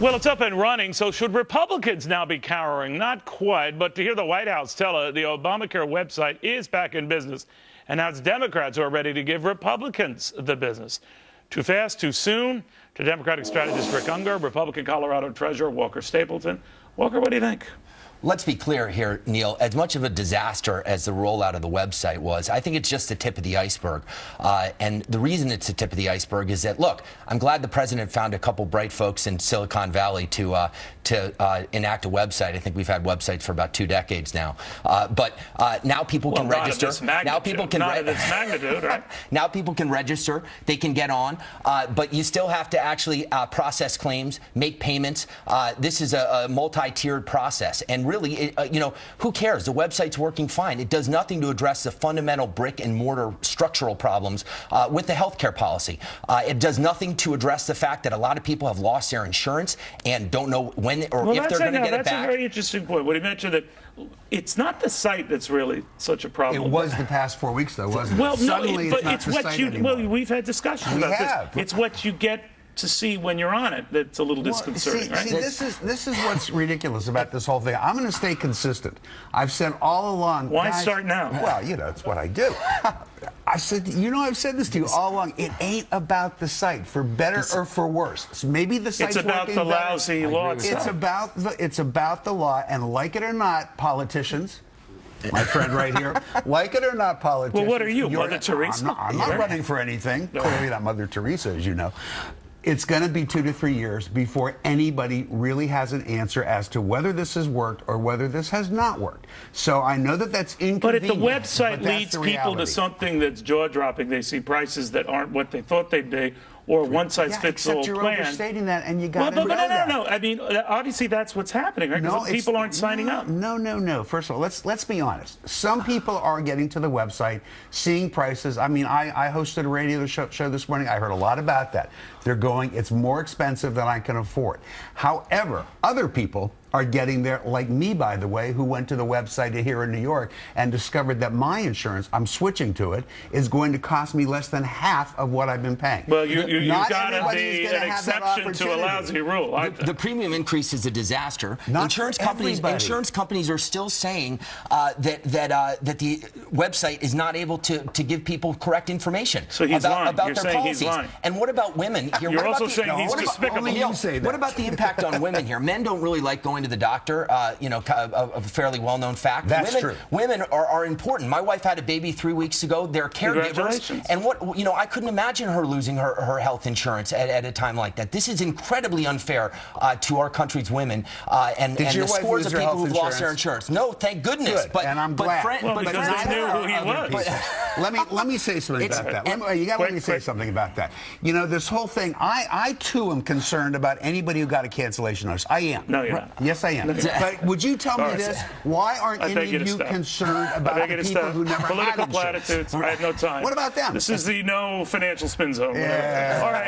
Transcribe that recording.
Well, it's up and running, so should Republicans now be cowering? Not quite, but to hear the White House tell the Obamacare website is back in business, and now it's Democrats who are ready to give Republicans the business. Too fast, too soon? To Democratic strategist Rick Ungar, Republican Colorado Treasurer Walker Stapleton. Walker, what do you think? Let's be clear here, Neil. As much of a disaster as the rollout of the website was, I think it's just the tip of the iceberg. And the reason it's the tip of the iceberg is that, look, I'm glad the president found a couple bright folks in Silicon Valley to enact a website. I think we've had websites for about 2 decades now. But now people can register. Now people can magnitude, right? Now people can register. They can get on. But you still have to actually process claims, make payments. This is a multi-tiered process. And really, who cares? The website's working fine. It does nothing to address the fundamental brick and mortar structural problems with the healthcare policy. It does nothing to address the fact that a lot of people have lost their insurance and don't know when or if they're going to get it back. That's a very interesting point. When he mentioned that it's not the site that's really such a problem. It was the past 4 weeks, though, wasn't it? Well, Suddenly, no, but it's not the site anymore. Well, we've had discussions about this. It's what you get to see when you're on it that's a little disconcerting, right? See, this is what's ridiculous about this whole thing. I'm going to stay consistent. I've said all along. Why guys, start now? Well, it's what I do. I've said this to you all along. It ain't about the site, for better or for worse. So maybe the site's working better. It's about the lousy law itself. It's about the law, and like it or not, politicians. My friend right here. Like it or not, politicians. Well, what are you, Mother Teresa? I'm not running for anything. Clearly not Mother Teresa, as you know. It's going to be 2 to 3 years before anybody really has an answer as to whether this has worked or whether this has not worked. So I know that that's inconvenient. But if the website leads people to something that's jaw-dropping, they see prices that aren't what they thought they'd be, or one-size-fits-all plan. Except you're overstating that, and you got to know that. No. I mean, obviously that's what's happening, right? Because people aren't signing up. No. First of all, let's be honest. Some people are getting to the website, seeing prices. I mean, I hosted a radio show this morning. I heard a lot about that. They're going, it's more expensive than I can afford. However, other people are getting there, like me, by the way, who went to the website here in New York and discovered that my insurance, I'm switching to it, is going to cost me less than half of what I've been paying. Well, you've got to be an exception to a lousy rule. The premium increase is a disaster. Insurance companies are still saying that the website is not able to give people correct information about their policies. He's lying. And what about women here? You're also saying he's despicable. What about the impact on women here? Men don't really like going to the doctor, a fairly well-known fact. That's true. Women are important. My wife had a baby 3 weeks ago. They're caregivers. And I couldn't imagine her losing her health insurance at a time like that. This is incredibly unfair to our country's women and the scores of people who've lost their insurance. No, thank goodness. Good. And I'm glad. Because they knew who he was. Let me say something about that. You got to let me say something about that. This whole thing, I too am concerned about anybody who got a cancellation notice. I am. No, you're not. Yes, I am. But would you tell me this? Why aren't any of you concerned about the people who never had insurance? Political platitudes. I have no time. What about them? This is the no financial spin zone. Yeah. All right.